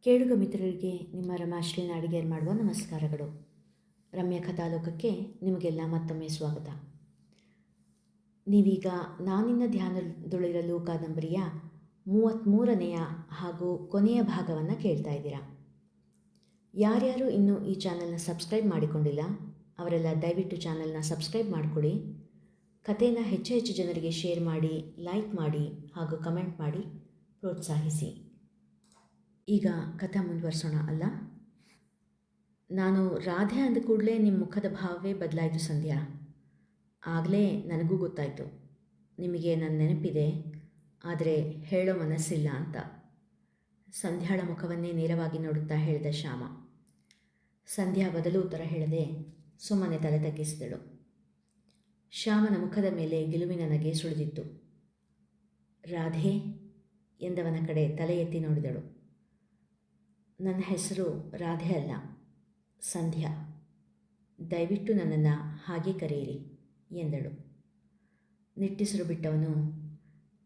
ಕೇಳುಗ ಮಿತ್ರರಿಗೆ ನಿಮ್ಮ ರಮಾಶ್ರೀ ನಾಡಿಗೇರ್ ಮಾಡುವ ನಮಸ್ಕಾರಗಳು. ರಮ್ಯ ಕಥಾಲೋಕಕ್ಕೆ ನಿಮಗೆಲ್ಲ ಮತ್ತೊಮ್ಮೆ ಸ್ವಾಗತ. ನೀವೀಗ ನಾನಿನ್ನ ಧ್ಯಾನದೊಳಿರಲು ಕಾದಂಬರಿಯ 33ನೆಯ ಹಾಗೂ ಕೊನೆಯ ಭಾಗವನ್ನು ಕೇಳ್ತಾ ಇದ್ದೀರಾ. ಯಾರ್ಯಾರು ಇನ್ನೂ ಈ ಚಾನಲ್ನ ಸಬ್ಸ್ಕ್ರೈಬ್ ಮಾಡಿಕೊಂಡಿಲ್ಲ ಅವರೆಲ್ಲ ದಯವಿಟ್ಟು ಚಾನಲ್ನ ಸಬ್ಸ್ಕ್ರೈಬ್ ಮಾಡಿಕೊಳ್ಳಿ. ಕಥೆಯನ್ನು ಹೆಚ್ಚು ಹೆಚ್ಚು ಜನರಿಗೆ ಶೇರ್ ಮಾಡಿ, ಲೈಕ್ ಮಾಡಿ ಹಾಗೂ ಕಮೆಂಟ್ ಮಾಡಿ ಪ್ರೋತ್ಸಾಹಿಸಿ. ಈಗ ಕಥೆ ಮುಂದುವರಿಸೋಣ ಅಲ್ಲ. ನಾನು ರಾಧೆ ಅಂದ ಕೂಡಲೇ ನಿಮ್ಮ ಮುಖದ ಭಾವವೇ ಬದಲಾಯಿತು ಸಂಧ್ಯಾ. ಆಗಲೇ ನನಗೂ ಗೊತ್ತಾಯಿತು ನಿಮಗೆ ನನ್ನ ನೆನಪಿದೆ, ಆದರೆ ಹೇಳೋ ಮನಸ್ಸಿಲ್ಲ ಅಂತ. ಸಂಧ್ಯಾಳ ಮುಖವನ್ನೇ ನೇರವಾಗಿ ನೋಡುತ್ತಾ ಹೇಳಿದ ಶ್ಯಾಮ. ಸಂಧ್ಯಾ ಬದಲು ಉತ್ತರ ಹೇಳದೆ ಸುಮ್ಮನೆ ತಲೆ ತಗ್ಗಿಸಿದಳು. ಶ್ಯಾಮನ ಮುಖದ ಮೇಲೆ ಗೆಲುವಿನ ನಗೆ ಸುಳಿದಿತ್ತು. ರಾಧೆ ಎಂದವನ ಕಡೆ ತಲೆ ಎತ್ತಿ ನೋಡಿದಳು. ನನ್ನ ಹೆಸರು ರಾಧೆ ಅಲ್ಲ, ಸಂಧ್ಯಾ. ದಯವಿಟ್ಟು ನನ್ನನ್ನು ಹಾಗೆ ಕರೆಯಿರಿ ಎಂದಳು. ನಿಟ್ಟುಸಿರು ಬಿಟ್ಟವನು,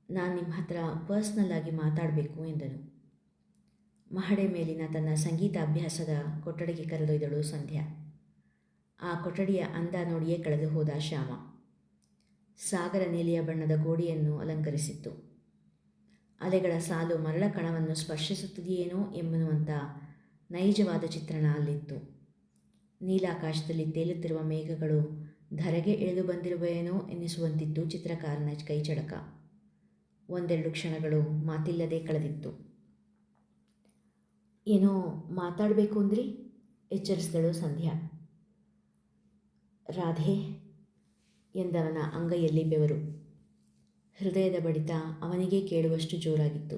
ನಾನು ನಿಮ್ಮ ಹತ್ರ ಪರ್ಸ್ನಲ್ಲಾಗಿ ಮಾತಾಡಬೇಕು ಎಂದನು. ಮಹಡೆ ಮೇಲಿನ ತನ್ನ ಸಂಗೀತ ಅಭ್ಯಾಸದ ಕೊಠಡಿಗೆ ಕರೆದೊಯ್ದಳು ಸಂಧ್ಯಾ. ಆ ಕೊಠಡಿಯ ಅಂದ ನೋಡಿಯೇ ಕಳೆದು ಹೋದ ಶ್ಯಾಮ. ಸಾಗರ ನೀಲಿಯ ಬಣ್ಣದ ಗೋಡೆಯನ್ನು ಅಲಂಕರಿಸಿತ್ತು. ಅಲೆಗಳ ಸಾಲು ಮರಳ ಕಣವನ್ನು ಸ್ಪರ್ಶಿಸುತ್ತಿದೆಯೇನೋ ಎಂಬುವಂಥ ನೈಜವಾದ ಚಿತ್ರಣ ಅಲ್ಲಿತ್ತು. ನೀಲಾಕಾಶದಲ್ಲಿ ತೇಲುತ್ತಿರುವ ಮೇಘಗಳು ಧರೆಗೆ ಇಳಿದು ಬಂದಿರುವೆಯೇನೋ ಎನ್ನಿಸುವಂತಿತ್ತು ಚಿತ್ರಕಾರನ ಕೈಚಳಕ. ಒಂದೆರಡು ಕ್ಷಣಗಳು ಮಾತಿಲ್ಲದೆ ಕಳೆದಿತ್ತು. ಏನೋ ಮಾತಾಡಬೇಕು ಅಂದ್ರಿ ಎಚ್ಚರಿಸಿದಳು ಸಂಧ್ಯಾ. ರಾಧೆ ಎಂದವನ ಅಂಗೈಯಲ್ಲಿ ಬೆವರು. ಹೃದಯದ ಬಡಿತ ಅವನಿಗೆ ಕೇಳುವಷ್ಟು ಜೋರಾಗಿತ್ತು.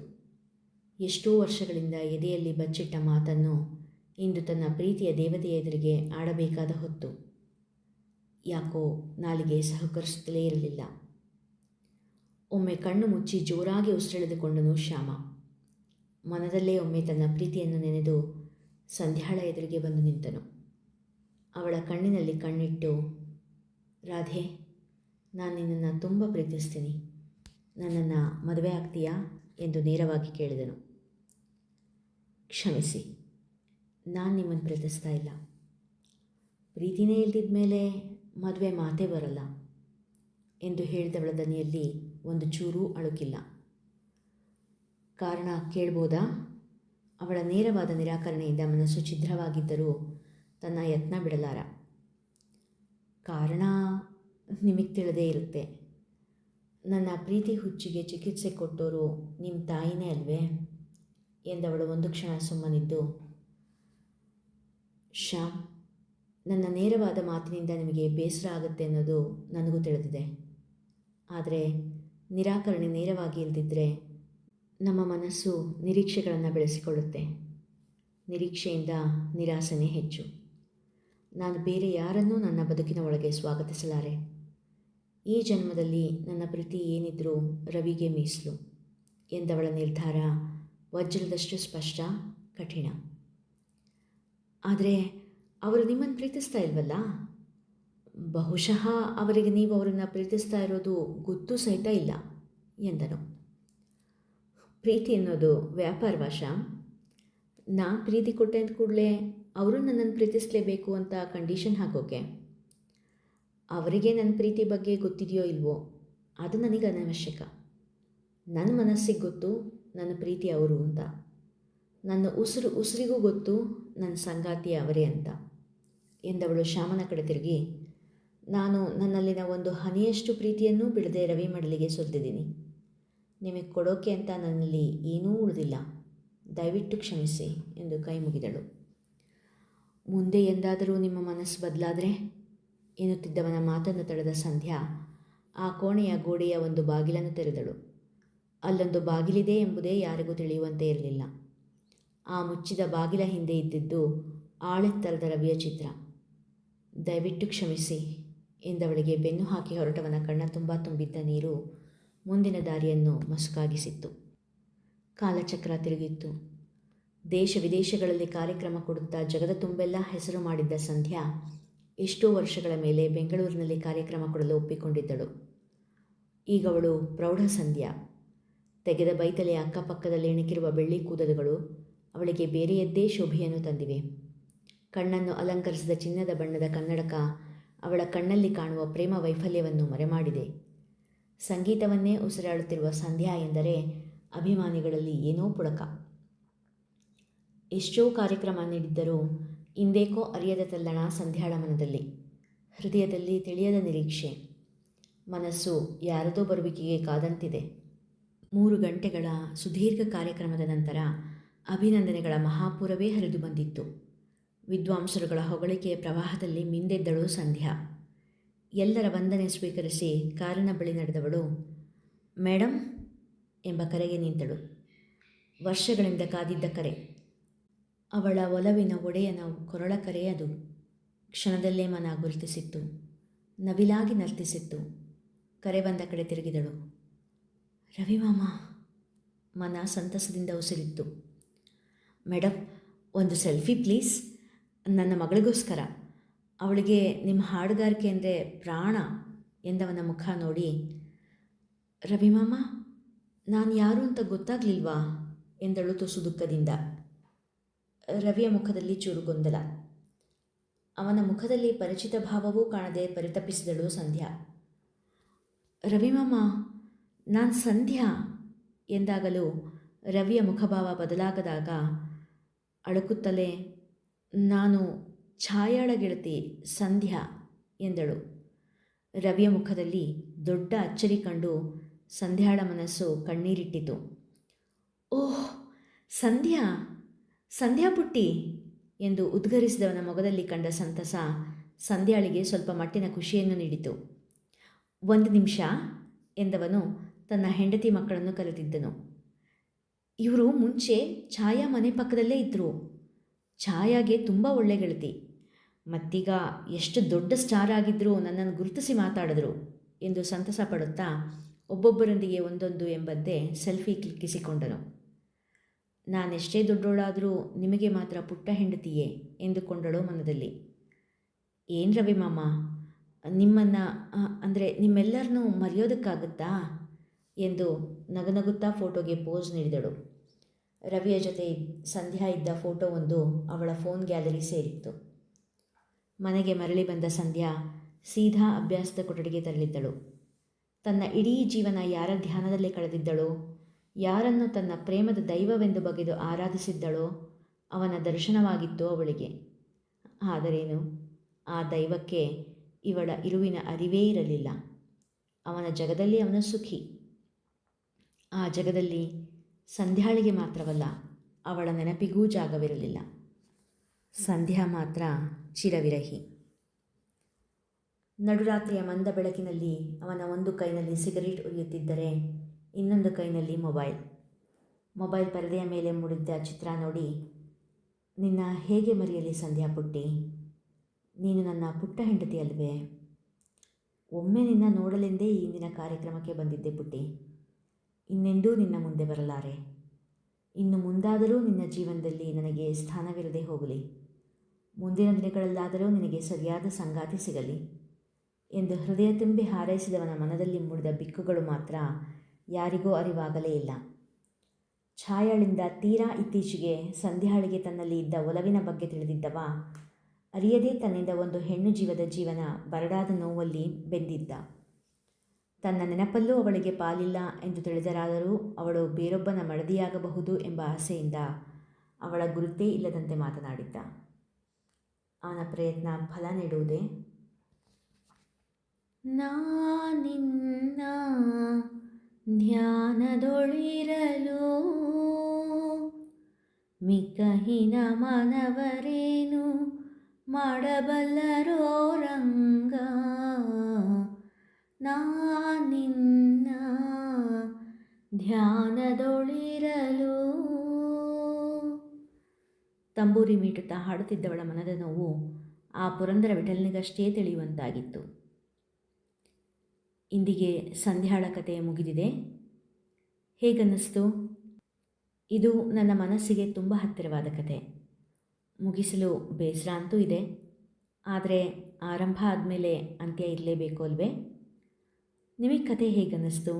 ಎಷ್ಟೋ ವರ್ಷಗಳಿಂದ ಎದೆಯಲ್ಲಿ ಬಚ್ಚಿಟ್ಟ ಮಾತನ್ನು ಇಂದು ತನ್ನ ಪ್ರೀತಿಯ ದೇವತೆಯ ಎದುರಿಗೆ ಆಡಬೇಕಾದ ಹೊತ್ತು. ಯಾಕೋ ನಾಲಿಗೆ ಸಹಕರಿಸುತ್ತಲೇ ಇರಲಿಲ್ಲ. ಒಮ್ಮೆ ಕಣ್ಣು ಮುಚ್ಚಿ ಜೋರಾಗಿ ಉಸಿರೆಳೆದುಕೊಂಡನು ಶ್ಯಾಮ. ಮನದಲ್ಲೇ ಒಮ್ಮೆ ತನ್ನ ಪ್ರೀತಿಯನ್ನು ನೆನೆದು ಸಂಧ್ಯಾಳ ಎದುರಿಗೆ ಬಂದು ನಿಂತನು. ಅವಳ ಕಣ್ಣಿನಲ್ಲಿ ಕಣ್ಣಿಟ್ಟು, ರಾಧೆ, ನಾನು ನಿನ್ನನ್ನು ತುಂಬ ಪ್ರೀತಿಸ್ತೀನಿ, ನನ್ನನ್ನು ಮದುವೆ ಆಗ್ತೀಯಾ ಎಂದು ನೇರವಾಗಿ ಕೇಳಿದನು. ಕ್ಷಮಿಸಿ, ನಾನು ನಿಮ್ಮನ್ನು ಪ್ರೀತಿಸ್ತಾ ಇಲ್ಲ. ಪ್ರೀತಿನೇ ಇಲ್ದಿದ್ದ ಮೇಲೆ ಮದುವೆ ಮಾತೇ ಬರಲ್ಲ ಎಂದು ಹೇಳಿದವಳ ದನಿಯಲ್ಲಿ ಒಂದು ಚೂರೂ ಅಳುಕಿಲ್ಲ. ಕಾರಣ ಕೇಳ್ಬೋದಾ? ಅವಳ ನೇರವಾದ ನಿರಾಕರಣೆಯಿಂದ ಮನಸ್ಸು ಛಿದ್ರವಾಗಿದ್ದರೂ ತನ್ನ ಯತ್ನ ಬಿಡಲಾರ. ಕಾರಣ ನಿಮಗೆ ತಿಳಿದೇ ಇರುತ್ತೆ. ನನ್ನ ಪ್ರೀತಿ ಹುಚ್ಚಿಗೆ ಚಿಕಿತ್ಸೆ ಕೊಟ್ಟೋರು ನಿಮ್ಮ ತಾಯಿನೇ ಅಲ್ವೇ ಎಂದವಳು ಒಂದು ಕ್ಷಣ ಸುಮ್ಮನಿದ್ದು, ಶ್ಯಾಮ್, ನನ್ನ ನೇರವಾದ ಮಾತಿನಿಂದ ನಿಮಗೆ ಬೇಸರ ಆಗುತ್ತೆ ಅನ್ನೋದು ನನಗೂ ತಿಳಿದಿದೆ. ಆದರೆ ನಿರಾಕರಣೆ ನೇರವಾಗಿ ಇಲ್ದಿದ್ದರೆ ನಮ್ಮ ಮನಸ್ಸು ನಿರೀಕ್ಷೆಗಳನ್ನು ಬೆಳೆಸಿಕೊಳ್ಳುತ್ತೆ. ನಿರೀಕ್ಷೆಯಿಂದ ನಿರಾಸನೆ ಹೆಚ್ಚು. ನಾನು ಬೇರೆ ಯಾರನ್ನೂ ನನ್ನ ಬದುಕಿನ ಒಳಗೆ ಸ್ವಾಗತಿಸಲಾರೆ. ಈ ಜನ್ಮದಲ್ಲಿ ನನ್ನ ಪ್ರೀತಿ ಏನಿದ್ರೂ ರವಿಗೆ ಮೀಸಲು ಎಂದವಳ ನಿರ್ಧಾರ ವಜ್ರದಷ್ಟು ಸ್ಪಷ್ಟ, ಕಠಿಣ. ಆದರೆ ಅವರು ನಿಮ್ಮನ್ನು ಪ್ರೀತಿಸ್ತಾ ಇಲ್ವಲ್ಲ? ಬಹುಶಃ ಅವರಿಗೆ ನೀವು ಅವರನ್ನು ಪ್ರೀತಿಸ್ತಾ ಇರೋದು ಗೊತ್ತೂ ಸಹಿತ ಇಲ್ಲ ಎಂದನು. ಪ್ರೀತಿ ಅನ್ನೋದು ವ್ಯಾಪಾರವಾ ಶ್ಯಾಮ್? ನಾನು ಪ್ರೀತಿ ಕೊಟ್ಟೆ ಅಂದ ಕೂಡಲೇ ಅವರು ನನ್ನನ್ನು ಪ್ರೀತಿಸಲೇಬೇಕು ಅಂತ ಕಂಡೀಷನ್ ಹಾಕೋಕೆ? ಅವರಿಗೆ ನನ್ನ ಪ್ರೀತಿ ಬಗ್ಗೆ ಗೊತ್ತಿದೆಯೋ ಇಲ್ವೋ ಅದು ನನಗೆ ಅನವಶ್ಯಕ. ನನ್ನ ಮನಸ್ಸಿಗೆ ಗೊತ್ತು ನನ್ನ ಪ್ರೀತಿ ಅವರು ಅಂತ. ನನ್ನ ಉಸಿರಿಗೂ ಗೊತ್ತು ನನ್ನ ಸಂಗಾತಿ ಅವರೇ ಅಂತ ಎಂದವಳು ಶ್ಯಾಮನ ಕಡೆ ತಿರುಗಿ, ನಾನು ನನ್ನಲ್ಲಿನ ಒಂದು ಹನಿಯಷ್ಟು ಪ್ರೀತಿಯನ್ನೂ ಬಿಡದೆ ರವಿ ಮಡಲಿಗೆ ಸುರಿದಿದ್ದೀನಿ. ನಿಮಗೆ ಕೊಡೋಕೆ ಅಂತ ನನ್ನಲ್ಲಿ ಏನೂ ಉಳಿದಿಲ್ಲ. ದಯವಿಟ್ಟು ಕ್ಷಮಿಸಿ ಎಂದು ಕೈ ಮುಗಿದಳು. ಮುಂದೆ ಎಂದಾದರೂ ನಿಮ್ಮ ಮನಸ್ಸು ಬದಲಾದರೆ ಎನ್ನುತ್ತಿದ್ದವನ ಮಾತನ್ನು ತಡೆದ ಸಂಧ್ಯಾ ಆ ಕೋಣೆಯ ಗೋಡೆಯ ಒಂದು ಬಾಗಿಲನ್ನು ತೆರೆದಳು. ಅಲ್ಲೊಂದು ಬಾಗಿಲಿದೆ ಎಂಬುದೇ ಯಾರಿಗೂ ತಿಳಿಯುವಂತೆ ಇರಲಿಲ್ಲ. ಆ ಮುಚ್ಚಿದ ಬಾಗಿಲ ಹಿಂದೆ ಇದ್ದಿದ್ದು ಆಳೆತ್ತರದ ರವಿಯ ಚಿತ್ರ. ದಯವಿಟ್ಟು ಕ್ಷಮಿಸಿ ಎಂದವಳಿಗೆ ಬೆನ್ನು ಹಾಕಿ ಹೊರಟವನ ಕಣ್ಣ ತುಂಬ ತುಂಬಿದ್ದ ನೀರು ಮುಂದಿನ ದಾರಿಯನ್ನು ಮಸುಕಾಗಿಸಿತ್ತು. ಕಾಲಚಕ್ರ ತಿರುಗಿತ್ತು. ದೇಶ ವಿದೇಶಗಳಲ್ಲಿ ಕಾರ್ಯಕ್ರಮ ಕೊಡುತ್ತಾ ಜಗದ ತುಂಬೆಲ್ಲ ಹೆಸರು ಮಾಡಿದ್ದ ಸಂಧ್ಯಾ ಎಷ್ಟೋ ವರ್ಷಗಳ ಮೇಲೆ ಬೆಂಗಳೂರಿನಲ್ಲಿ ಕಾರ್ಯಕ್ರಮ ಕೊಡಲು ಒಪ್ಪಿಕೊಂಡಿದ್ದಳು. ಈಗವಳು ಪ್ರೌಢ ಸಂಧ್ಯಾ. ತೆಗೆದ ಬೈತಲೆಯ ಅಕ್ಕಪಕ್ಕದಲ್ಲಿ ಇಣುಕಿರುವ ಬೆಳ್ಳಿ ಕೂದಲುಗಳು ಅವಳಿಗೆ ಬೇರೆಯದ್ದೇ ಶೋಭೆಯನ್ನು ತಂದಿವೆ. ಕಣ್ಣನ್ನು ಅಲಂಕರಿಸಿದ ಚಿನ್ನದ ಬಣ್ಣದ ಕನ್ನಡಕ ಅವಳ ಕಣ್ಣಲ್ಲಿ ಕಾಣುವ ಪ್ರೇಮ ವೈಫಲ್ಯವನ್ನು ಮರೆಮಾಡಿದೆ. ಸಂಗೀತವನ್ನೇ ಉಸಿರಾಡುತ್ತಿರುವ ಸಂಧ್ಯಾ ಎಂದರೆ ಅಭಿಮಾನಿಗಳಲ್ಲಿ ಏನೋ ಪುಳಕ. ಎಷ್ಟೋ ಕಾರ್ಯಕ್ರಮ ನೀಡಿದ್ದರೂ ಇಂದೇಕೋ ಅರಿಯದ ತಲ್ಲಣ ಸಂಧ್ಯಾಳ ಮನದಲ್ಲಿ. ಹೃದಯದಲ್ಲಿ ತಿಳಿಯದ ನಿರೀಕ್ಷೆ. ಮನಸ್ಸು ಯಾರದೋ ಬರುವಿಕೆಗೆ ಕಾದಂತಿದೆ. 3 ಗಂಟೆಗಳ ಸುದೀರ್ಘ ಕಾರ್ಯಕ್ರಮದ ನಂತರ ಅಭಿನಂದನೆಗಳ ಮಹಾಪೂರವೇ ಹರಿದು ಬಂದಿತ್ತು. ವಿದ್ವಾಂಸರುಗಳ ಹೊಗಳಿಕೆಯ ಪ್ರವಾಹದಲ್ಲಿ ಮಿಂದೆದ್ದಳು ಸಂಧ್ಯಾ. ಎಲ್ಲರ ವಂದನೆ ಸ್ವೀಕರಿಸಿ ಕಾರಿನ ಬಳಿ ನಡೆದವಳು ಮೇಡಮ್ ಎಂಬ ಕರೆಗೆ ನಿಂತಳು. ವರ್ಷಗಳಿಂದ ಕಾದಿದ್ದ ಕರೆ. ಅವಳ ಒಲವಿನ ಒಡೆಯನ ಕೊರಳ ಕರೆ ಅದು. ಕ್ಷಣದಲ್ಲೇ ಮನ ಗುರುತಿಸಿತ್ತು. ನವಿಲಾಗಿ ನರ್ತಿಸಿತ್ತು. ಕರೆ ಬಂದ ಕಡೆ ತಿರುಗಿದಳು. ರವಿಮಾಮ. ಮನ ಸಂತಸದಿಂದ ಉಸಿರಿತ್ತು. ಮೇಡಮ್, ಒಂದು ಸೆಲ್ಫಿ ಪ್ಲೀಸ್. ನನ್ನ ಮಗಳಿಗೋಸ್ಕರ. ಅವಳಿಗೆ ನಿಮ್ಮ ಹಾಡುಗಾರಿಕೆ ಅಂದರೆ ಪ್ರಾಣ ಎಂದವನ ಮುಖ ನೋಡಿ, ರವಿಮಾಮ, ನಾನು ಯಾರು ಅಂತ ಗೊತ್ತಾಗಲಿಲ್ವಾ ಎಂದಳು ತುಸು ದುಃಖದಿಂದ. ರವಿಯ ಮುಖದಲ್ಲಿ ಚೂರು ಗೊಂದಲ. ಅವನ ಮುಖದಲ್ಲಿ ಪರಿಚಿತ ಭಾವವೂ ಕಾಣದೆ ಪರಿತಪಿಸಿದಳು ಸಂಧ್ಯಾ. ರವಿಮಾಮ, ನಾನು ಸಂಧ್ಯಾ ಎಂದಾಗಲೂ ರವಿಯ ಮುಖಭಾವ ಬದಲಾಗದಾಗ ಅಳುಕುತ್ತಲೇ, ನಾನು ಛಾಯಾಳ ಗೆಳತಿ ಸಂಧ್ಯಾ ಎಂದಳು. ರವಿಯ ಮುಖದಲ್ಲಿ ದೊಡ್ಡ ಅಚ್ಚರಿ ಕಂಡು ಸಂಧ್ಯಾಳ ಮನಸ್ಸು ಕಣ್ಣೀರಿಟ್ಟಿತು. ಓಹ್, ಸಂಧ್ಯಾ, ಸಂಧ್ಯಾ ಪುಟ್ಟಿ ಎಂದು ಉದ್ಗರಿಸಿದವನ ಮೊಗದಲ್ಲಿ ಕಂಡ ಸಂತಸ ಸಂಧ್ಯಾಳಿಗೆ ಸ್ವಲ್ಪ ಮಟ್ಟಿನ ಖುಷಿಯನ್ನು ನೀಡಿತು. 1 ನಿಮಿಷ ಎಂದವನು ತನ್ನ ಹೆಂಡತಿ ಮಕ್ಕಳನ್ನು ಕರೆದಿದ್ದನು. ಇವರು ಮುಂಚೆ ಛಾಯಾ ಮನೆ ಪಕ್ಕದಲ್ಲೇ ಇದ್ದರು. ಛಾಯಾಗೆ ತುಂಬ ಒಳ್ಳೆ ಗೆಳತಿ. ಮತ್ತೀಗ ಎಷ್ಟು ದೊಡ್ಡ ಸ್ಟಾರ್ ಆಗಿದ್ದರೂ ನನ್ನನ್ನು ಗುರುತಿಸಿ ಮಾತಾಡಿದ್ರು ಎಂದು ಸಂತಸ ಪಡುತ್ತಾ ಒಬ್ಬೊಬ್ಬರೊಂದಿಗೆ ಒಂದೊಂದು ಎಂಬಂತೆ ಸೆಲ್ಫಿ ಕ್ಲಿಕ್ಕಿಸಿಕೊಂಡನು. ನಾನೆಷ್ಟೇ ದೊಡ್ಡೋಳಾದರೂ ನಿಮಗೆ ಮಾತ್ರ ಪುಟ್ಟ ಹೆಂಡತಿಯೇ ಎಂದುಕೊಂಡಳು ಮನದಲ್ಲಿ. ಏನು ರವಿಮಾಮ, ನಿಮ್ಮನ್ನು ಅಂದರೆ ನಿಮ್ಮೆಲ್ಲರನ್ನೂ ಮರೆಯೋದಕ್ಕಾಗುತ್ತಾ ಎಂದು ನಗನಗುತ್ತಾ ಫೋಟೋಗೆ ಪೋಸ್ ನೀಡಿದಳು. ರವಿಯ ಜೊತೆ ಸಂಧ್ಯಾ ಇದ್ದ ಫೋಟೋವೊಂದು ಅವಳ ಫೋನ್ ಗ್ಯಾಲರಿ ಸೇರಿತ್ತು. ಮನೆಗೆ ಮರಳಿ ಬಂದ ಸಂಧ್ಯಾ ಸೀದಾ ಅಭ್ಯಾಸದ ಕೊಠಡಿಗೆ ತೆರಳಿದ್ದಳು. ತನ್ನ ಇಡೀ ಜೀವನ ಯಾರ ಧ್ಯಾನದಲ್ಲೇ ಕಳೆದಿದ್ದಳೋ, ಯಾರನ್ನು ತನ್ನ ಪ್ರೇಮದ ದೈವವೆಂದು ಬಗೆದು ಆರಾಧಿಸಿದ್ದಳೋ ಅವನ ದರ್ಶನವಾಗಿತ್ತು ಅವಳಿಗೆ. ಆದರೇನು, ಆ ದೈವಕ್ಕೆ ಇವಳ ಇರುವಿನ ಅರಿವೇ ಇರಲಿಲ್ಲ. ಅವನ ಜಗದಲ್ಲಿ ಅವನ ಸುಖಿ. ಆ ಜಗದಲ್ಲಿ ಸಂಧ್ಯಾಳಿಗೆ ಮಾತ್ರವಲ್ಲ, ಅವಳ ನೆನಪಿಗೂ ಜಾಗವಿರಲಿಲ್ಲ. ಸಂಧ್ಯಾ ಮಾತ್ರ ಚಿರವಿರಹಿ. ನಡುರಾತ್ರಿಯ ಮಂದ ಬೆಳಕಿನಲ್ಲಿ ಅವನ ಒಂದು ಕೈನಲ್ಲಿ ಸಿಗರೇಟ್ ಉರಿಯುತ್ತಿದ್ದರೆ ಇನ್ನೊಂದು ಕೈನಲ್ಲಿ ಮೊಬೈಲ್ ಪರದೆಯ ಮೇಲೆ ಮೂಡಿದ್ದ ಚಿತ್ರ ನೋಡಿ, ನಿನ್ನ ಹೇಗೆ ಮರೆಯಲಿ ಸಂಧ್ಯಾ ಪುಟ್ಟಿ, ನೀನು ನನ್ನ ಪುಟ್ಟ ಹೆಂಡತಿ ಅಲ್ವೇ? ಒಮ್ಮೆ ನಿನ್ನ ನೋಡಲೆಂದೇ ಈ ಇಂದಿನ ಕಾರ್ಯಕ್ರಮಕ್ಕೆ ಬಂದಿದ್ದೆ ಪುಟ್ಟಿ. ಇನ್ನೆಂದೂ ನಿನ್ನ ಮುಂದೆ ಬರಲಾರೆ. ಇನ್ನು ಮುಂದಾದರೂ ನಿನ್ನ ಜೀವನದಲ್ಲಿ ನನಗೆ ಸ್ಥಾನವಿರದೆ ಹೋಗಲಿ. ಮುಂದಿನ ದಿನಗಳಲ್ಲಾದರೂ ನಿನಗೆ ಸರಿಯಾದ ಸಂಗಾತಿ ಸಿಗಲಿ ಎಂದು ಹೃದಯ ತುಂಬಿ ಹಾರೈಸಿದವನ ಮನದಲ್ಲಿ ಮೂಡಿದ ಬಿಕ್ಕುಗಳು ಮಾತ್ರ ಯಾರಿಗೂ ಅರಿವಾಗಲೇ ಇಲ್ಲ. ಛಾಯಾಳಿಂದ ತೀರಾ ಇತ್ತೀಚೆಗೆ ಸಂಧ್ಯಾಳಿಗೆ ತನ್ನಲ್ಲಿ ಇದ್ದ ಒಲವಿನ ಬಗ್ಗೆ ತಿಳಿದಿದ್ದವ ಅರಿಯದೇ ತನ್ನಿಂದ ಒಂದು ಹೆಣ್ಣು ಜೀವದ ಜೀವನ ಬರಡಾದ ನೋವಲ್ಲಿ ಬೆಂದಿದ್ದ. ತನ್ನ ನೆನಪಲ್ಲೂ ಅವಳಿಗೆ ಪಾಲಿಲ್ಲ ಎಂದು ತಿಳಿದರಾದರೂ ಅವಳು ಬೇರೊಬ್ಬನ ಮಡದಿಯಾಗಬಹುದು ಎಂಬ ಆಸೆಯಿಂದ ಅವಳ ಗುರುತೇ ಇಲ್ಲದಂತೆ ಮಾತನಾಡಿದ್ದ. ಅವನ ಪ್ರಯತ್ನ ಫಲ ನೀಡುವುದೇ? ನಾನಿನ್ನ ಧ್ಯಾನದೊಳಿರಲು ಮಿಕಹಿನ ಮನವರೇನು ಮಾಡಬಲ್ಲರೋ ರಂಗ, ನಾನಿನ್ನ ಧ್ಯಾನದೊಳಿರಲು. ತಂಬೂರಿ ಮೀಟುತ್ತಾ ಹಾಡುತ್ತಿದ್ದವಳ ಮನದ ನೋವು ಆ ಪುರಂದರ ವಿಠಲನಿಗಷ್ಟೇ ತಿಳಿಯುವಂತಾಗಿತ್ತು. ಇಂದಿಗೆ ಸಂಧ್ಯಾಳ ಕತೆ ಮುಗಿದಿದೆ. ಹೇಗನ್ನಿಸ್ತು? ಇದು ನನ್ನ ಮನಸ್ಸಿಗೆ ತುಂಬ ಹತ್ತಿರವಾದ ಕತೆ. ಮುಗಿಸಲು ಬೇಸರ ಅಂತೂ ಇದೆ, ಆದರೆ ಆರಂಭ ಆದಮೇಲೆ ಅಂತ್ಯ ಇರಲೇಬೇಕು ಅಲ್ವೇ? ನಿಮಗೆ ಕತೆ ಹೇಗನ್ನಿಸ್ತು?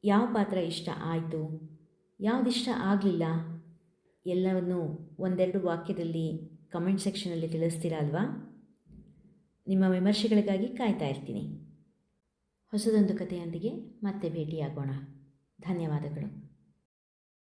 ಯಾವ ಪಾತ್ರ ಇಷ್ಟ ಆಯಿತು, ಯಾವುದಿಷ್ಟ ಆಗಲಿಲ್ಲ? ಎಲ್ಲವನ್ನು ಒಂದೆರಡು ವಾಕ್ಯದಲ್ಲಿ ಕಮೆಂಟ್ ಸೆಕ್ಷನಲ್ಲಿ ತಿಳಿಸ್ತೀರಾ ಅಲ್ವಾ? ನಿಮ್ಮ ವಿಮರ್ಶೆಗಳಿಗಾಗಿ ಕಾಯ್ತಾ ಇರ್ತೀನಿ. ಹೊಸದೊಂದು ಕಥೆಯೊಂದಿಗೆ ಮತ್ತೆ ಭೇಟಿಯಾಗೋಣ. ಧನ್ಯವಾದಗಳು.